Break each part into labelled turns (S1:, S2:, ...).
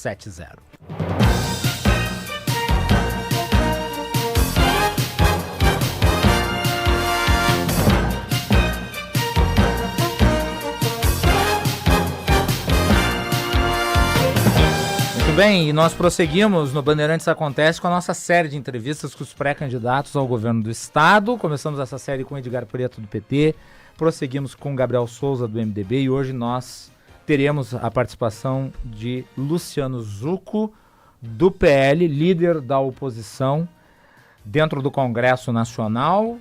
S1: 70. Muito bem, e nós prosseguimos no Bandeirantes Acontece com a nossa série de entrevistas com os pré-candidatos ao governo do estado. Começamos essa série com Edgar Preto do PT, prosseguimos com Gabriel Souza do MDB e hoje nós teremos a participação de Luciano Zucco do PL, líder da oposição dentro do Congresso Nacional.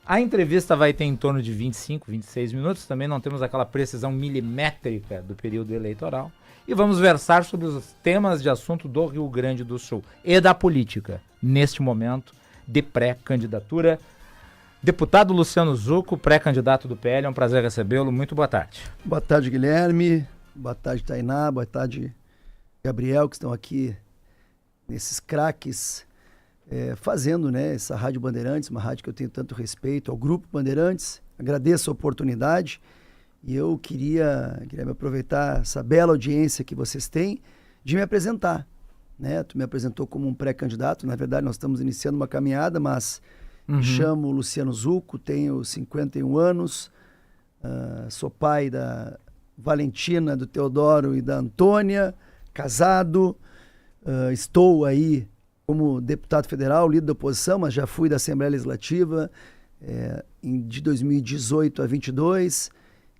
S1: A entrevista vai ter em torno de 25, 26 minutos, também não temos aquela precisão milimétrica do período eleitoral. E vamos versar sobre os temas de assunto do Rio Grande do Sul e da política, neste momento de pré-candidatura. Deputado Luciano Zucco, pré-candidato do PL, é um prazer recebê-lo. Muito boa tarde.
S2: Boa tarde, Guilherme. Boa tarde, Tainá. Boa tarde, Gabriel, que estão aqui nesses craques fazendo, né, essa Rádio Bandeirantes, uma rádio que eu tenho tanto respeito, ao Grupo Bandeirantes. Agradeço a oportunidade. E eu queria, Guilherme, aproveitar essa bela audiência que vocês têm de me apresentar, né? Tu me apresentou como um pré-candidato, na verdade nós estamos iniciando uma caminhada, mas me chamo Luciano Zucco, tenho 51 anos, sou pai da Valentina, do Teodoro e da Antônia, casado, estou aí como deputado federal, líder da oposição, mas já fui da Assembleia Legislativa de 2018 a 22.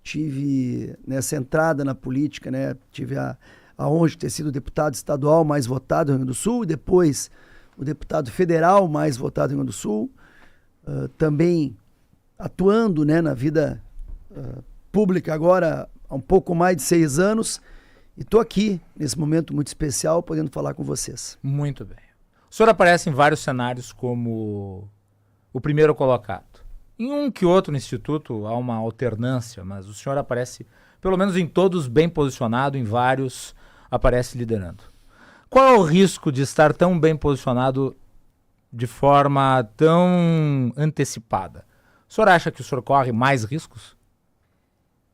S2: Tive nessa entrada na política, né? Tive a honra de ter sido o deputado estadual mais votado do Rio Grande do Sul e depois o deputado federal mais votado do Rio Grande do Sul. Também atuando, né, na vida pública agora há um pouco mais de 6 anos e estou aqui nesse momento muito especial podendo falar com vocês.
S1: Muito bem. O senhor aparece em vários cenários como o primeiro colocado. Em um que outro instituto há uma alternância, mas o senhor aparece, pelo menos em todos, bem posicionado, em vários aparece liderando. Qual é o risco de estar tão bem posicionado de forma tão antecipada? O senhor acha que o senhor corre mais riscos?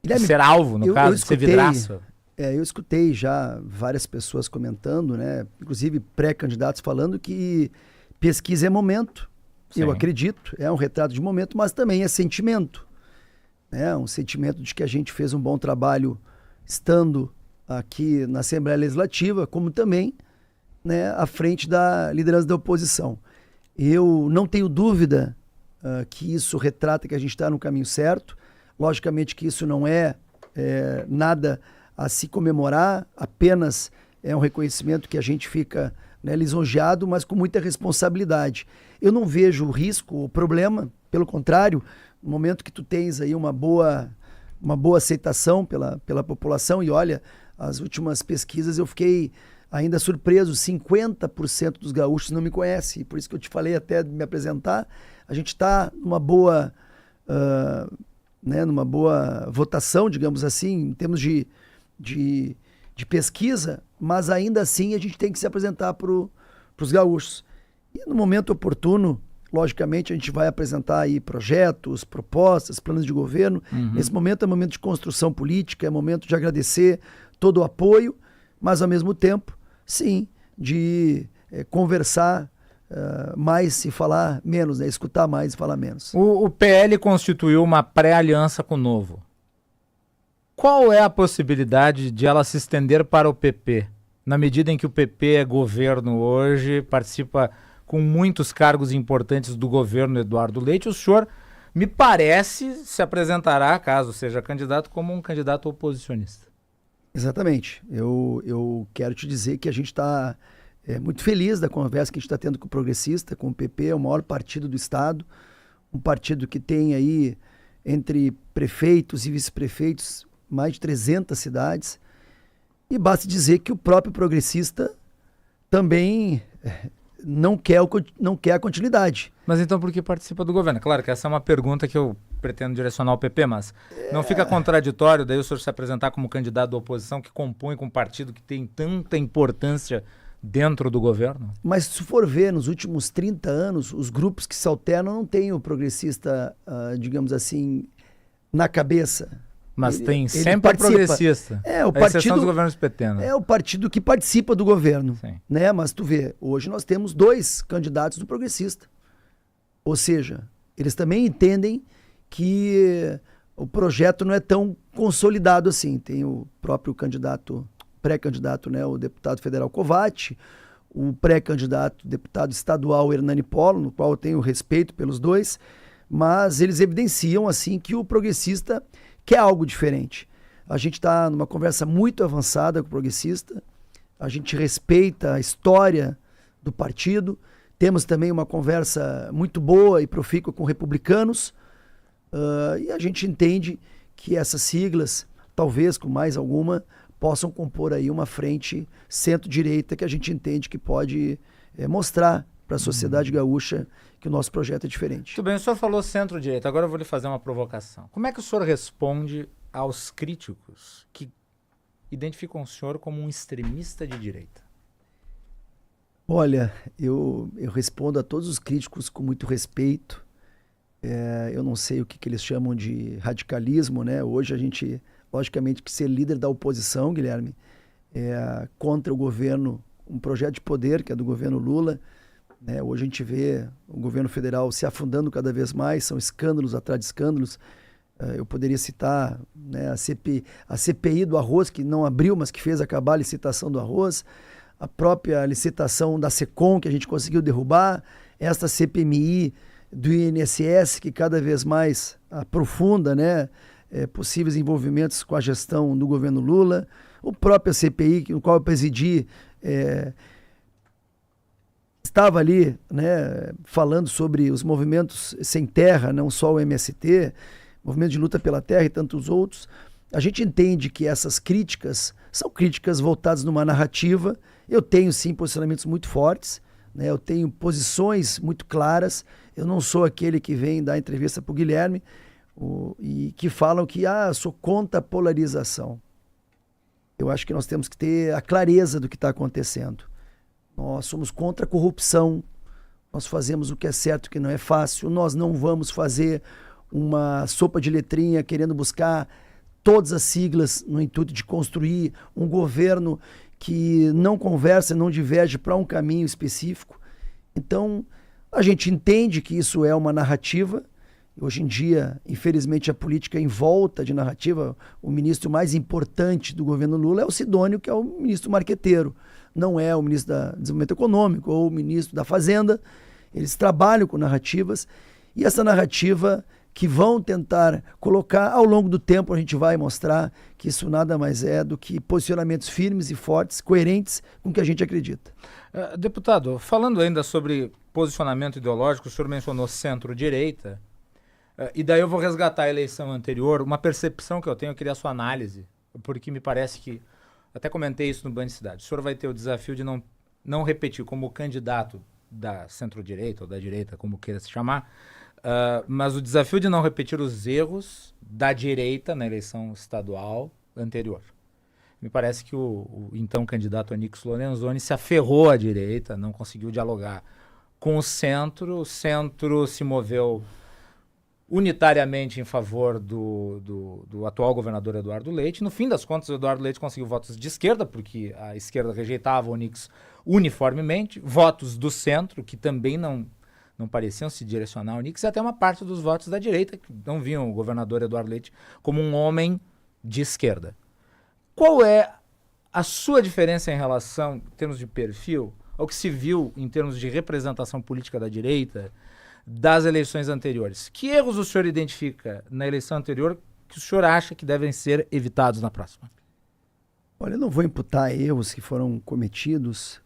S1: De ser alvo, no caso, de ser vidraça?
S2: Eu escutei já várias pessoas comentando, né, inclusive pré-candidatos falando que pesquisa é momento. Sim. Eu acredito, é um retrato de momento, mas também é sentimento. Um sentimento de que a gente fez um bom trabalho estando aqui na Assembleia Legislativa, como também, né, à frente da liderança da oposição. Eu não tenho dúvida que isso retrata que a gente está no caminho certo. Logicamente que isso não é nada a se comemorar, apenas é um reconhecimento que a gente fica, né, lisonjeado, mas com muita responsabilidade. Eu não vejo o risco, o problema, pelo contrário, no momento que tu tens aí uma boa aceitação pela população, e olha, as últimas pesquisas eu fiquei ainda surpreso, 50% dos gaúchos não me conhecem, e por isso que eu te falei até de me apresentar, a gente está numa boa votação, digamos assim, em termos de pesquisa, mas ainda assim a gente tem que se apresentar para os gaúchos. E no momento oportuno, logicamente, a gente vai apresentar aí projetos, propostas, planos de governo. Nesse momento é momento de construção política, é momento de agradecer todo o apoio, mas ao mesmo tempo, sim, de conversar mais e falar menos, né? Escutar mais e falar menos.
S1: O PL constituiu uma pré-aliança com o Novo. Qual é a possibilidade de ela se estender para o PP? Na medida em que o PP é governo hoje, participa com muitos cargos importantes do governo Eduardo Leite, o senhor, me parece, se apresentará, caso seja candidato, como um candidato oposicionista.
S2: Exatamente. Eu quero te dizer que a gente está muito feliz da conversa que a gente está tendo com o Progressista, com o PP, é o maior partido do Estado, um partido que tem aí, entre prefeitos e vice-prefeitos, mais de 300 cidades, e basta dizer que o próprio Progressista também não quer a continuidade.
S1: Mas então por que participa do governo? Claro que essa é uma pergunta que eu pretendo direcionar ao PP, mas não fica contraditório daí o senhor se apresentar como candidato da oposição que compõe com um partido que tem tanta importância dentro do governo?
S2: Mas se for ver, nos últimos 30 anos, os grupos que se alternam não têm o Progressista, digamos assim, na cabeça.
S1: Mas
S2: ele,
S1: tem
S2: ele
S1: sempre a progressista.
S2: É, o
S1: a exceção
S2: partido,
S1: dos governos PT, né?
S2: é o partido que participa do governo.
S1: Sim.
S2: Né? Mas tu vê, hoje nós temos 2 candidatos do progressista. Ou seja, eles também entendem que o projeto não é tão consolidado assim. Tem o próprio candidato, pré-candidato, né, o deputado federal Covatti, o pré-candidato deputado estadual Hernani Polo, no qual eu tenho respeito pelos dois, mas eles evidenciam assim que o progressista quer algo diferente. A gente está numa conversa muito avançada com o progressista, a gente respeita a história do partido, temos também uma conversa muito boa e profícua com republicanos, e a gente entende que essas siglas, talvez com mais alguma, possam compor aí uma frente centro-direita que a gente entende que pode mostrar para a sociedade gaúcha que o nosso projeto é diferente.
S1: Tudo bem, o senhor falou centro-direita, agora eu vou lhe fazer uma provocação. Como é que o senhor responde aos críticos que identificam o senhor como um extremista de direita?
S2: Olha, eu respondo a todos os críticos com muito respeito. Eu não sei o que eles chamam de radicalismo, né? Hoje a gente, logicamente, que ser líder da oposição, Guilherme, contra o governo, um projeto de poder que é do governo Lula, né? Hoje a gente vê o governo federal se afundando cada vez mais, são escândalos atrás de escândalos. Eu poderia citar, né, a CPI do arroz, que não abriu, mas que fez acabar a licitação do arroz, a própria licitação da SECOM, que a gente conseguiu derrubar, esta CPMI do INSS, que cada vez mais aprofunda, né, possíveis envolvimentos com a gestão do governo Lula, o próprio CPI, no qual eu presidi, estava ali, né, falando sobre os movimentos sem terra, não só o MST, movimento de luta pela terra e tantos outros. A gente entende que essas críticas são críticas voltadas numa narrativa. Eu tenho, sim, posicionamentos muito fortes, né? Eu tenho posições muito claras. Eu não sou aquele que vem dar entrevista para o Guilherme e que falam que sou contra a polarização. Eu acho que nós temos que ter a clareza do que está acontecendo. Nós somos contra a corrupção, nós fazemos o que é certo, o que não é fácil, nós não vamos fazer uma sopa de letrinha querendo buscar todas as siglas no intuito de construir um governo que não conversa, não diverge para um caminho específico. Então, a gente entende que isso é uma narrativa. Hoje em dia, infelizmente, a política em volta de narrativa, o ministro mais importante do governo Lula é o Sidônio, que é o ministro marqueteiro. Não é o ministro do Desenvolvimento Econômico ou o ministro da Fazenda. Eles trabalham com narrativas e essa narrativa que vão tentar colocar, ao longo do tempo a gente vai mostrar que isso nada mais é do que posicionamentos firmes e fortes, coerentes com o que a gente acredita.
S1: Deputado, falando ainda sobre posicionamento ideológico, o senhor mencionou centro-direita, e daí eu vou resgatar a eleição anterior, uma percepção que eu tenho, eu queria a sua análise, porque me parece que, até comentei isso no Band Cidade, o senhor vai ter o desafio de não repetir como candidato da centro-direita ou da direita, como queira se chamar, mas o desafio de não repetir os erros da direita na eleição estadual anterior. Me parece que o então candidato Onyx Lorenzoni se aferrou à direita, não conseguiu dialogar com o centro se moveu unitariamente em favor do atual governador Eduardo Leite. No fim das contas, o Eduardo Leite conseguiu votos de esquerda, porque a esquerda rejeitava o Onyx uniformemente, votos do centro, que também não pareciam se direcionar ao Onyx, e até uma parte dos votos da direita, que não viam o governador Eduardo Leite como um homem de esquerda. Qual é a sua diferença em relação, em termos de perfil, ao que se viu em termos de representação política da direita das eleições anteriores? Que erros o senhor identifica na eleição anterior que o senhor acha que devem ser evitados na próxima?
S2: Olha, eu não vou imputar erros que foram cometidos.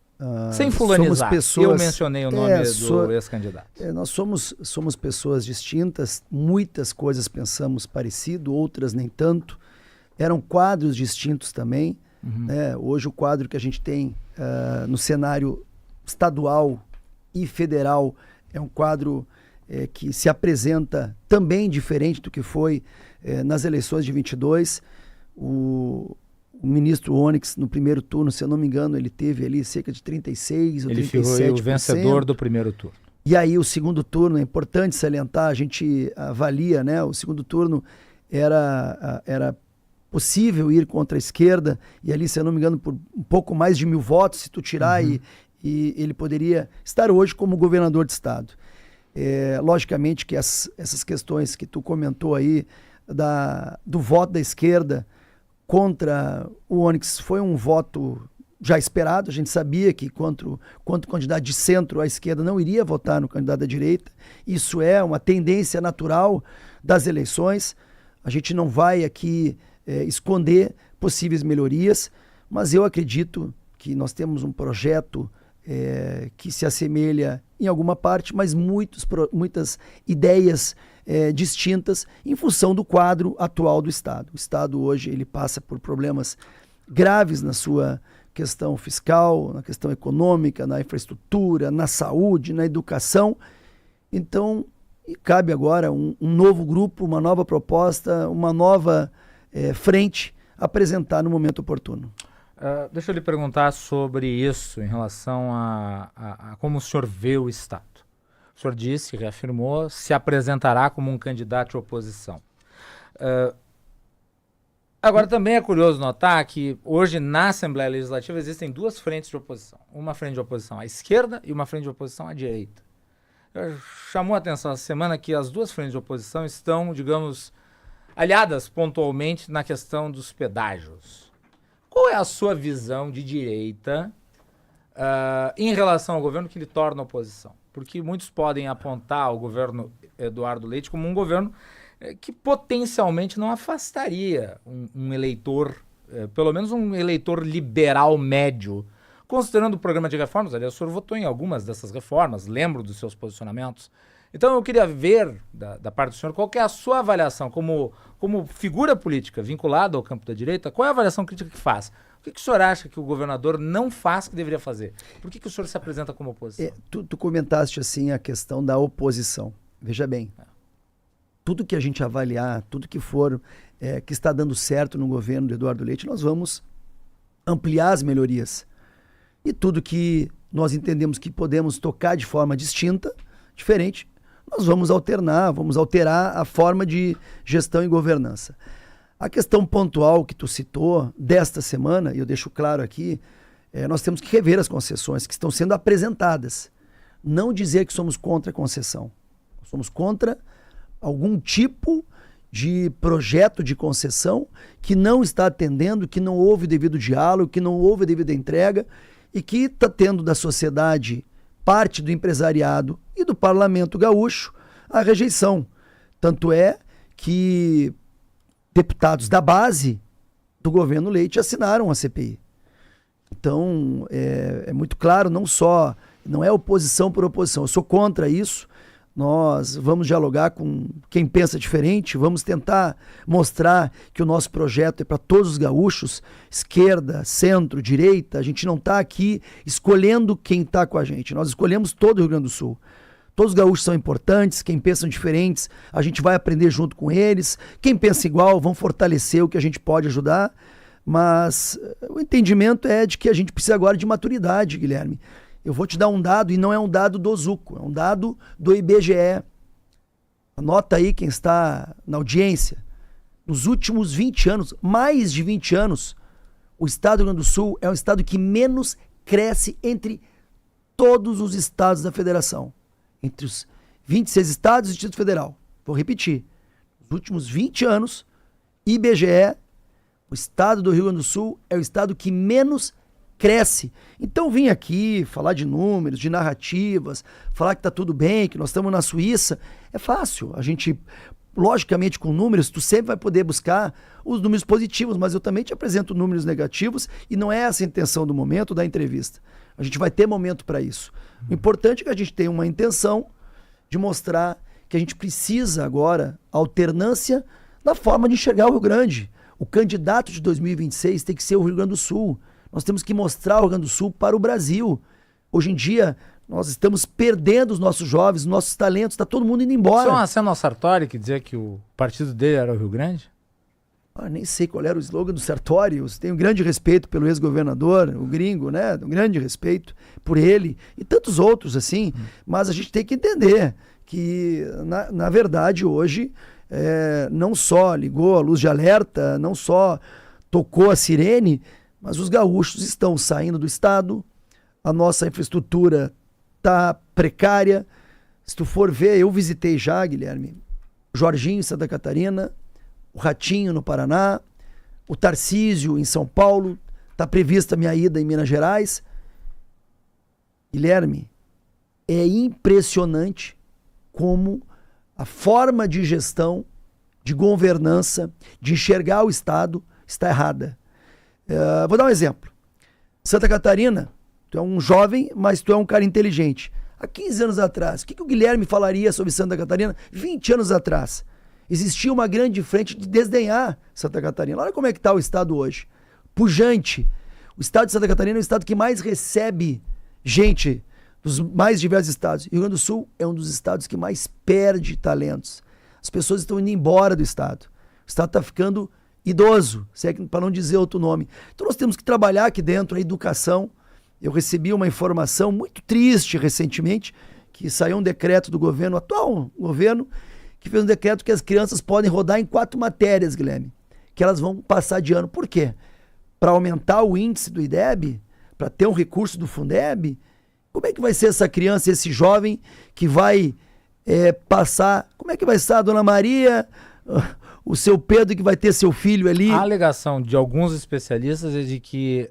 S1: Sem fulanizar, eu mencionei o nome do ex-candidato.
S2: Nós somos pessoas distintas, muitas coisas pensamos parecido, outras nem tanto. Eram quadros distintos também. Né? Hoje o quadro que a gente tem no cenário estadual e federal é um quadro que se apresenta também diferente do que foi nas eleições de 22. O ministro Onyx, no primeiro turno, se eu não me engano, ele teve ali cerca de 36% ou 37%. Ele foi
S1: o vencedor do primeiro turno.
S2: E aí o segundo turno, é importante salientar, a gente avalia, né? O segundo turno era possível ir contra a esquerda, e ali, se eu não me engano, por um pouco mais de 1.000 votos, se tu tirar, e ele poderia estar hoje como governador de estado. Logicamente que essas questões que tu comentou aí, do voto da esquerda contra o Onyx, foi um voto já esperado. A gente sabia que quanto candidato de centro, a esquerda não iria votar no candidato da direita. Isso é uma tendência natural das eleições. A gente não vai aqui esconder possíveis melhorias, mas eu acredito que nós temos um projeto que se assemelha em alguma parte, mas muitas ideias distintas em função do quadro atual do Estado. O Estado hoje ele passa por problemas graves na sua questão fiscal, na questão econômica, na infraestrutura, na saúde, na educação. Então, cabe agora um novo grupo, uma nova proposta, uma nova frente apresentar no momento oportuno.
S1: Deixa eu lhe perguntar sobre isso em relação a como o senhor vê o Estado. O senhor disse, reafirmou, se apresentará como um candidato de oposição. Agora, também é curioso notar que hoje na Assembleia Legislativa existem duas frentes de oposição. Uma frente de oposição à esquerda e uma frente de oposição à direita. Chamou a atenção essa semana que as duas frentes de oposição estão, digamos, aliadas pontualmente na questão dos pedágios. Qual é a sua visão de direita em relação ao governo que lhe torna oposição? Porque muitos podem apontar o governo Eduardo Leite como um governo que potencialmente não afastaria um eleitor, pelo menos um eleitor liberal médio, considerando o programa de reformas. Aliás, o senhor votou em algumas dessas reformas, lembro dos seus posicionamentos. Então eu queria ver, da parte do senhor, qual que é a sua avaliação como figura política vinculada ao campo da direita, qual é a avaliação crítica que faz? O que o senhor acha que o governador não faz que deveria fazer? Por que o senhor se apresenta como oposição?
S2: Tu comentaste assim a questão da oposição. Veja bem, tudo que a gente avaliar, tudo que for que está dando certo no governo de Eduardo Leite, nós vamos ampliar as melhorias. E tudo que nós entendemos que podemos tocar de forma distinta, diferente, nós vamos alterar a forma de gestão e governança. A questão pontual que tu citou desta semana, e eu deixo claro aqui, nós temos que rever as concessões que estão sendo apresentadas. Não dizer que somos contra a concessão. Somos contra algum tipo de projeto de concessão que não está atendendo, que não houve devido diálogo, que não houve devida entrega e que está tendo da sociedade, parte do empresariado e do parlamento gaúcho a rejeição. Tanto é que deputados da base do governo Leite assinaram a CPI. Então, é muito claro, não é oposição por oposição. Eu sou contra isso. Nós vamos dialogar com quem pensa diferente, vamos tentar mostrar que o nosso projeto é para todos os gaúchos, esquerda, centro, direita. A gente não está aqui escolhendo quem está com a gente, nós escolhemos todo o Rio Grande do Sul. Todos os gaúchos são importantes, quem pensa diferentes, a gente vai aprender junto com eles. Quem pensa igual, vão fortalecer o que a gente pode ajudar. Mas o entendimento é de que a gente precisa agora de maturidade, Guilherme. Eu vou te dar um dado, e não é um dado do Zuco, é um dado do IBGE. Anota aí quem está na audiência. Nos últimos 20 anos, mais de 20 anos, o estado do Rio Grande do Sul é o estado que menos cresce entre todos os estados da federação. Entre os 26 estados e o Distrito Federal. Vou repetir. Nos últimos 20 anos, IBGE, o estado do Rio Grande do Sul é o estado que menos cresce. Então vim aqui falar de números, de narrativas, falar que está tudo bem, que nós estamos na Suíça, é fácil. A gente, logicamente com números, tu sempre vai poder buscar os números positivos, mas eu também te apresento números negativos e não é essa a intenção do momento da entrevista. A gente vai ter momento para isso. O importante é que a gente tenha uma intenção de mostrar que a gente precisa agora alternância na forma de enxergar o Rio Grande. O candidato de 2026 tem que ser o Rio Grande do Sul. Nós temos que mostrar o Rio Grande do Sul para o Brasil. Hoje em dia, nós estamos perdendo os nossos jovens, os nossos talentos, está todo mundo indo embora.
S1: Só uma cena ao Sartori que dizia que o partido dele era o Rio Grande?
S2: Nem sei qual era o slogan do Sartori. Eu tenho um grande respeito pelo ex-governador, o gringo, né? Um grande respeito por ele e tantos outros, assim. Mas a gente tem que entender que, na verdade, hoje, não só ligou a luz de alerta, não só tocou a sirene, mas os gaúchos estão saindo do estado, a nossa infraestrutura está precária. Se tu for ver, eu visitei já, Guilherme, o Jorginho em Santa Catarina, o Ratinho no Paraná, o Tarcísio em São Paulo, está prevista a minha ida em Minas Gerais. Guilherme, é impressionante como a forma de gestão, de governança, de enxergar o Estado está errada. Vou dar um exemplo. Santa Catarina, tu é um jovem, mas tu é um cara inteligente. Há 15 anos atrás, o que o Guilherme falaria sobre Santa Catarina? 20 anos atrás, existia uma grande frente de desdenhar Santa Catarina. Olha como é que está o Estado hoje. Pujante. O Estado de Santa Catarina é o Estado que mais recebe gente dos mais diversos estados. E o Rio Grande do Sul é um dos estados que mais perde talentos. As pessoas estão indo embora do Estado. O Estado está ficando idoso, para não dizer outro nome. Então nós temos que trabalhar aqui dentro a educação. Eu recebi uma informação muito triste recentemente, que saiu um decreto do governo, atual governo, que fez um decreto que as crianças podem rodar em 4 matérias, Guilherme, que elas vão passar de ano. Por quê? Para aumentar o índice do IDEB, para ter um recurso do Fundeb. Como é que vai ser essa criança, esse jovem que vai passar? Como é que vai estar a Dona Maria, o seu Pedro que vai ter seu filho ali?
S1: A alegação de alguns especialistas é de que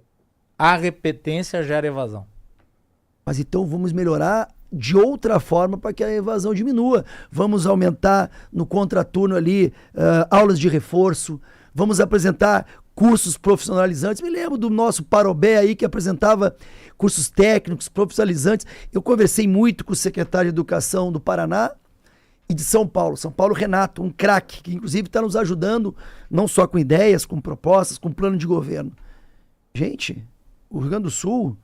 S1: a repetência gera evasão.
S2: Mas então vamos melhorar de outra forma para que a evasão diminua. Vamos aumentar no contraturno ali aulas de reforço, vamos apresentar cursos profissionalizantes. Me lembro do nosso Parobé aí que apresentava cursos técnicos, profissionalizantes. Eu conversei muito com o secretário de Educação do Paraná e de São Paulo. São Paulo, Renato, um craque, que inclusive está nos ajudando não só com ideias, com propostas, com plano de governo. Gente, o Rio Grande do Sul,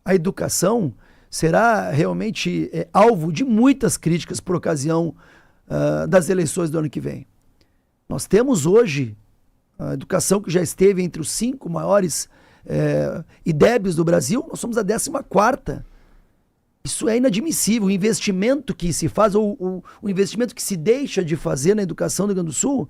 S2: a educação será realmente alvo de muitas críticas por ocasião das eleições do ano que vem. Nós temos hoje a educação que já esteve entre os 5 maiores IDEBs do Brasil, nós somos a 14ª. Isso é inadmissível. O investimento que se faz, ou o investimento que se deixa de fazer na educação do Rio Grande do Sul,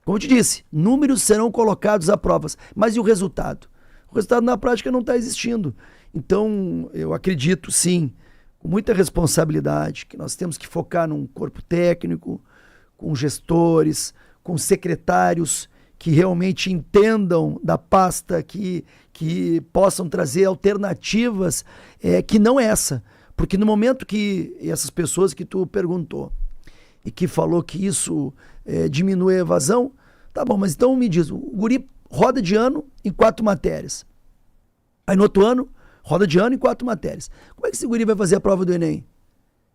S2: como eu te disse, números serão colocados à prova. Mas e o resultado? O resultado na prática não está existindo. Então, eu acredito, sim, com muita responsabilidade, que nós temos que focar num corpo técnico, com gestores, com secretários que realmente entendam da pasta, que possam trazer alternativas que não essa. Porque no momento que essas pessoas que tu perguntou e que falou que isso diminui a evasão, tá bom, mas então me diz, o guri roda de ano em 4 matérias. Aí no outro ano, roda de ano em 4 matérias. Como é que esse guri vai fazer a prova do Enem?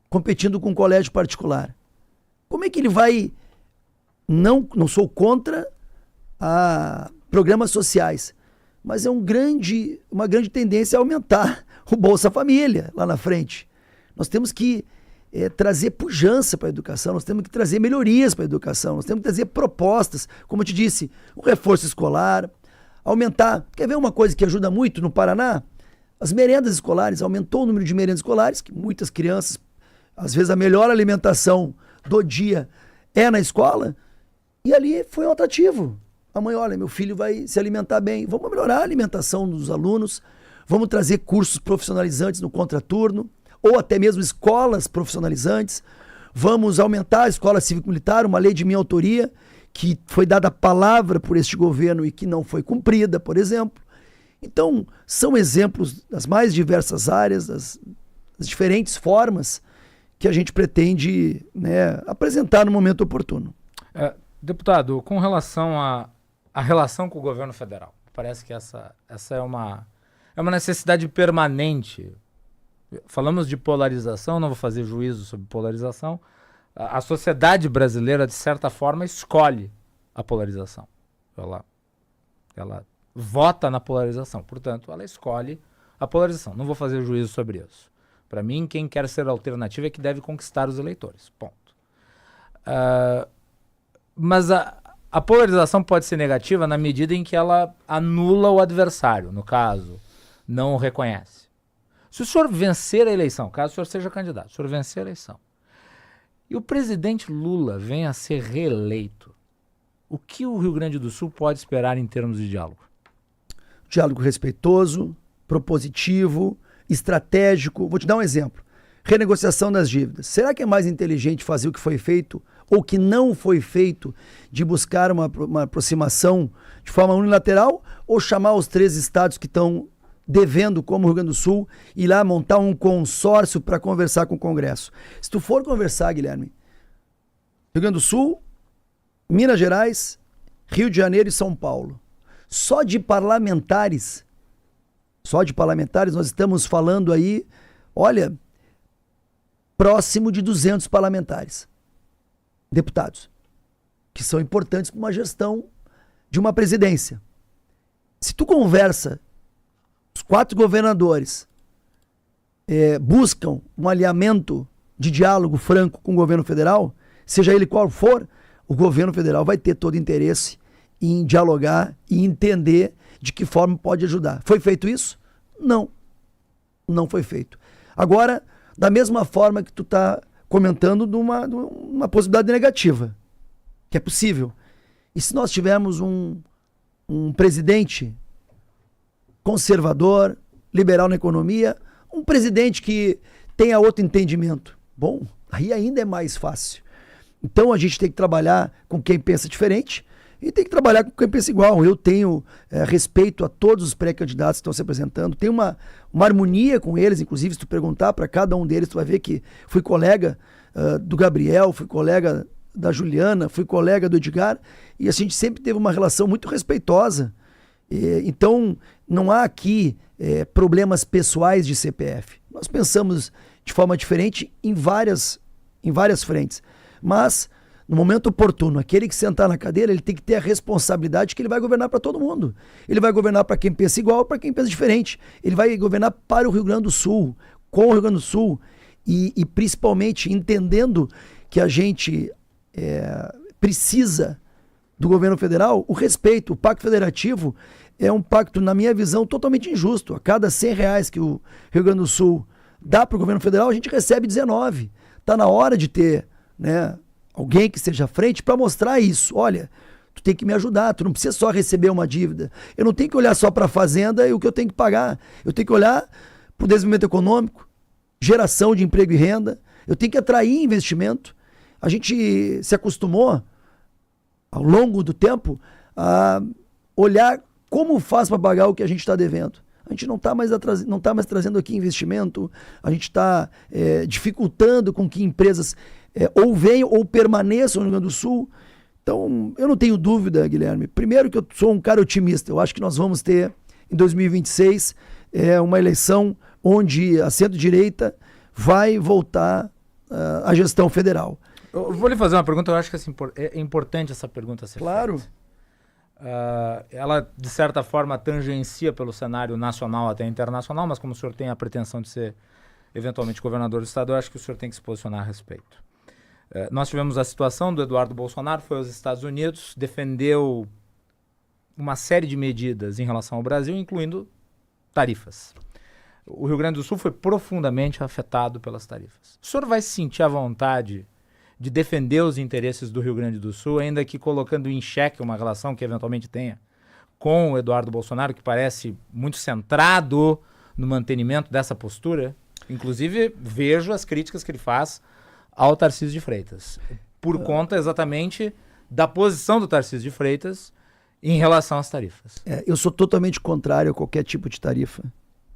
S2: Competindo com um colégio particular. Como é que ele vai... Não sou contra programas sociais, mas é uma grande tendência a aumentar o Bolsa Família lá na frente. Nós temos que trazer pujança para a educação, nós temos que trazer melhorias para a educação, nós temos que trazer propostas, como eu te disse, o reforço escolar, aumentar. Quer ver uma coisa que ajuda muito no Paraná? As merendas escolares, aumentou o número de merendas escolares, que muitas crianças, às vezes a melhor alimentação do dia é na escola, e ali foi um atrativo. A mãe, olha, meu filho vai se alimentar bem, vamos melhorar a alimentação dos alunos, vamos trazer cursos profissionalizantes no contraturno, ou até mesmo escolas profissionalizantes, vamos aumentar a escola cívico-militar, uma lei de minha autoria, que foi dada a palavra por este governo e que não foi cumprida, por exemplo. Então, são exemplos das mais diversas áreas, das diferentes formas que a gente pretende, apresentar no momento oportuno.
S1: Deputado, com relação à relação com o governo federal, parece que essa é uma necessidade permanente. Falamos de polarização, não vou fazer juízo sobre polarização. A sociedade brasileira, de certa forma, escolhe a polarização. Ela vota na polarização, portanto, ela escolhe a polarização. Não vou fazer juízo sobre isso. Para mim, quem quer ser alternativa é que deve conquistar os eleitores. Ponto. Mas a polarização pode ser negativa na medida em que ela anula o adversário, no caso, não o reconhece. Se o senhor vencer a eleição, caso o senhor seja candidato, se o senhor vencer a eleição, e o presidente Lula vem a ser reeleito, o que o Rio Grande do Sul pode esperar em termos de diálogo?
S2: Diálogo respeitoso, propositivo, estratégico. Vou te dar um exemplo. Renegociação das dívidas. Será que é mais inteligente fazer o que foi feito ou que não foi feito, de buscar uma aproximação de forma unilateral, ou chamar os 3 estados que estão devendo, como o Rio Grande do Sul, e ir lá montar um consórcio para conversar com o Congresso? Se tu for conversar, Guilherme, Rio Grande do Sul, Minas Gerais, Rio de Janeiro e São Paulo, só de parlamentares nós estamos falando aí, olha, próximo de 200 parlamentares, deputados, que são importantes para uma gestão de uma presidência. Se tu conversa, os 4 governadores buscam um alinhamento de diálogo franco com o governo federal, seja ele qual for, o governo federal vai ter todo interesse em dialogar e entender de que forma pode ajudar. Foi feito isso? Não. Não foi feito. Agora, da mesma forma que tu está comentando de uma possibilidade negativa, que é possível. E se nós tivermos um presidente conservador, liberal na economia, um presidente que tenha outro entendimento? Bom, aí ainda é mais fácil. Então a gente tem que trabalhar com quem pensa diferente e tem que trabalhar com quem pensa igual. Eu tenho respeito a todos os pré-candidatos que estão se apresentando, tenho uma harmonia com eles. Inclusive, se tu perguntar para cada um deles, tu vai ver que fui colega do Gabriel, fui colega da Juliana, fui colega do Edgar, e a gente sempre teve uma relação muito respeitosa. Então, não há aqui problemas pessoais de CPF. Nós pensamos de forma diferente em várias frentes. Mas, no momento oportuno, aquele que sentar na cadeira, ele tem que ter a responsabilidade que ele vai governar para todo mundo. Ele vai governar para quem pensa igual, para quem pensa diferente. Ele vai governar para o Rio Grande do Sul, com o Rio Grande do Sul, e principalmente entendendo que a gente precisa do governo federal, o respeito. O Pacto Federativo é um pacto, na minha visão, totalmente injusto. A cada R$100 que o Rio Grande do Sul dá para o governo federal, a gente recebe 19. Está na hora de ter, né, alguém que esteja à frente para mostrar isso. Olha, tu tem que me ajudar, tu não precisa só receber uma dívida. Eu não tenho que olhar só para a fazenda e o que eu tenho que pagar. Eu tenho que olhar para o desenvolvimento econômico, geração de emprego e renda. Eu tenho que atrair investimento. A gente se acostumou, ao longo do tempo, a olhar como faz para pagar o que a gente está devendo. A gente não está mais trazendo aqui investimento, a gente está dificultando com que empresas ou venham ou permaneçam no Rio Grande do Sul. Então, eu não tenho dúvida, Guilherme. Primeiro que eu sou um cara otimista. Eu acho que nós vamos ter, em 2026, uma eleição onde a centro-direita vai voltar à gestão federal.
S1: Eu vou lhe fazer uma pergunta, eu acho que é importante essa pergunta ser
S2: Claro.
S1: feita. Ela, de certa forma, tangencia pelo cenário nacional até internacional, mas como o senhor tem a pretensão de ser, eventualmente, governador do estado, eu acho que o senhor tem que se posicionar a respeito. Nós tivemos a situação do Eduardo Bolsonaro, foi aos Estados Unidos, defendeu uma série de medidas em relação ao Brasil, incluindo tarifas. O Rio Grande do Sul foi profundamente afetado pelas tarifas. O senhor vai se sentir à vontade de defender os interesses do Rio Grande do Sul, ainda que colocando em xeque uma relação que eventualmente tenha com o Eduardo Bolsonaro, que parece muito centrado no mantenimento dessa postura? Inclusive, vejo as críticas que ele faz ao Tarcísio de Freitas, por conta exatamente da posição do Tarcísio de Freitas em relação às tarifas.
S2: Eu sou totalmente contrário a qualquer tipo de tarifa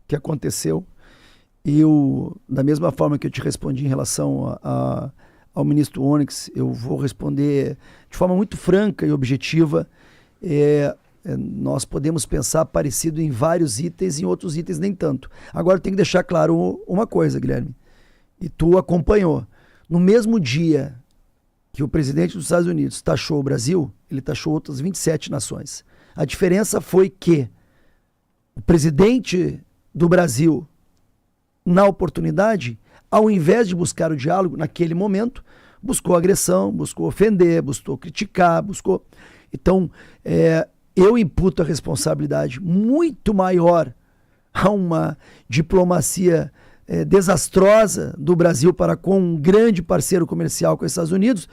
S2: que aconteceu. Da mesma forma que eu te respondi em relação ao ministro Onyx, eu vou responder de forma muito franca e objetiva. Nós podemos pensar parecido em vários itens, em outros itens nem tanto. Agora, eu tenho que deixar claro uma coisa, Guilherme, e tu acompanhou. No mesmo dia que o presidente dos Estados Unidos taxou o Brasil, ele taxou outras 27 nações. A diferença foi que o presidente do Brasil, na oportunidade, ao invés de buscar o diálogo, naquele momento, buscou agressão, buscou ofender, buscou criticar, buscou... Então, eu imputo a responsabilidade muito maior a uma diplomacia desastrosa do Brasil para com um grande parceiro comercial com os Estados Unidos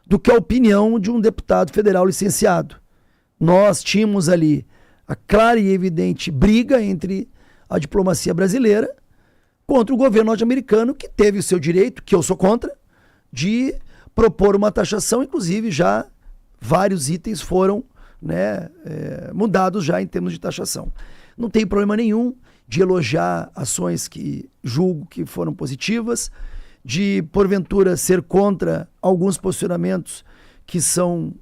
S2: do que a opinião de um deputado federal licenciado. Nós tínhamos ali a clara e evidente briga entre a diplomacia brasileira contra o governo norte-americano, que teve o seu direito, que eu sou contra, de propor uma taxação. Inclusive já vários itens foram, né, mudados já em termos de taxação. Não tem problema nenhum de elogiar ações que julgo que foram positivas, de porventura ser contra alguns posicionamentos que são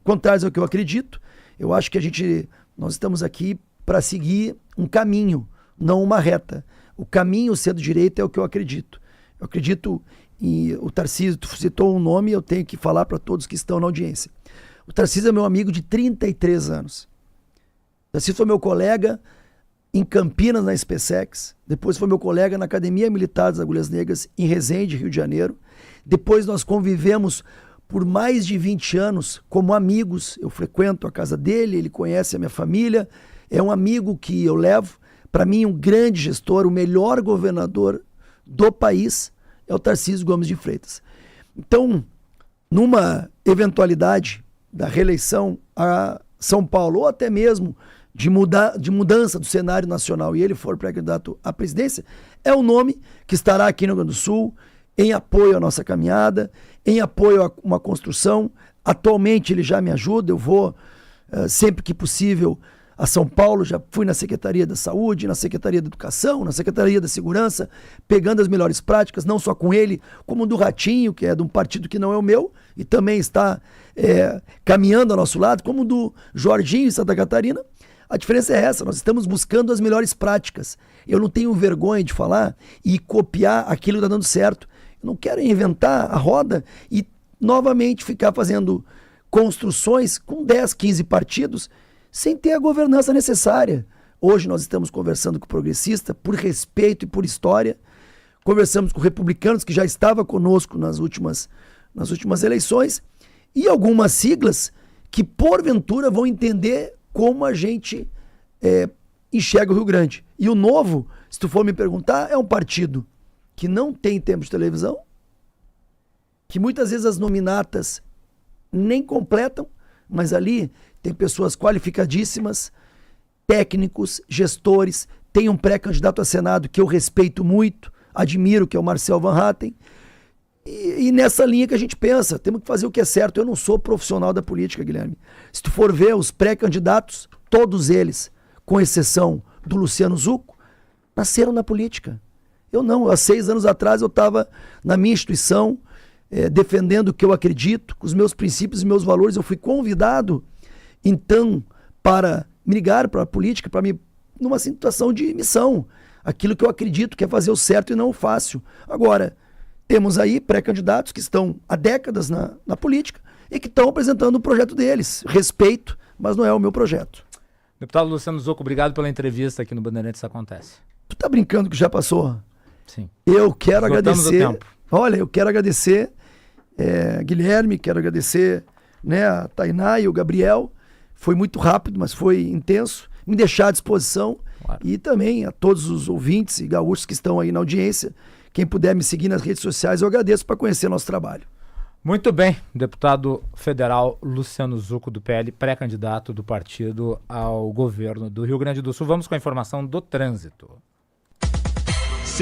S2: contrários ao que eu acredito. Eu acho que nós estamos aqui para seguir um caminho, não uma reta. O caminho centro-direita é o que eu acredito. Eu acredito em... O Tarcísio citou um nome, eu tenho que falar para todos que estão na audiência. O Tarcísio é meu amigo de 33 anos. O Tarcísio foi meu colega em Campinas, na SpaceX. Depois foi meu colega na Academia Militar das Agulhas Negras, em Resende, Rio de Janeiro. Depois nós convivemos por mais de 20 anos como amigos. Eu frequento a casa dele, ele conhece a minha família. É um amigo que eu levo. Para mim, um grande gestor, o melhor governador do país é o Tarcísio Gomes de Freitas. Então, numa eventualidade da reeleição a São Paulo, ou até mesmo de mudança do cenário nacional, e ele for pré-candidato à presidência, é o nome que estará aqui no Rio Grande do Sul, em apoio à nossa caminhada, em apoio a uma construção. Atualmente ele já me ajuda, eu vou sempre que possível a São Paulo, já fui na Secretaria da Saúde, na Secretaria da Educação, na Secretaria da Segurança, pegando as melhores práticas, não só com ele, como do Ratinho, que é de um partido que não é o meu, e também está caminhando ao nosso lado, como do Jorginho em Santa Catarina. A diferença é essa, nós estamos buscando as melhores práticas. Eu não tenho vergonha de falar e copiar aquilo que está dando certo. Eu não quero inventar a roda e novamente ficar fazendo construções com 10, 15 partidos sem ter a governança necessária. Hoje nós estamos conversando com o progressista por respeito e por história. Conversamos com republicanos que já estavam conosco nas últimas eleições e algumas siglas que porventura vão entender como a gente enxerga o Rio Grande. E o Novo, se tu for me perguntar, é um partido que não tem tempo de televisão, que muitas vezes as nominatas nem completam, mas ali tem pessoas qualificadíssimas, técnicos, gestores, tem um pré-candidato a Senado que eu respeito muito, admiro, que é o Marcel Van Hatten, e nessa linha que a gente pensa, temos que fazer o que é certo. Eu não sou profissional da política, Guilherme. Se tu for ver os pré-candidatos, todos eles, com exceção do Luciano Zucco, nasceram na política. Eu não, há 6 anos atrás eu estava na minha instituição, defendendo o que eu acredito, com os meus princípios e meus valores. Eu fui convidado, então, para me ligar para a política, para me numa situação de missão. Aquilo que eu acredito que é fazer o certo e não o fácil. Agora, temos aí pré-candidatos que estão há décadas na política e que estão apresentando o projeto deles. Respeito, mas não é o meu projeto.
S1: Deputado Luciano Zucco, obrigado pela entrevista aqui no Bandeirantes Acontece.
S2: Tu tá brincando que já passou?
S1: Sim.
S2: Eu quero agradecer.
S1: O tempo.
S2: Olha, eu quero agradecer Guilherme, quero agradecer, né, a Tainá e o Gabriel. Foi muito rápido, mas foi intenso. Me deixar à disposição. Claro. E também a todos os ouvintes e gaúchos que estão aí na audiência. Quem puder me seguir nas redes sociais, eu agradeço para conhecer nosso trabalho.
S1: Muito bem, deputado federal Luciano Zucco, do PL, pré-candidato do partido ao governo do Rio Grande do Sul. Vamos com a informação do trânsito.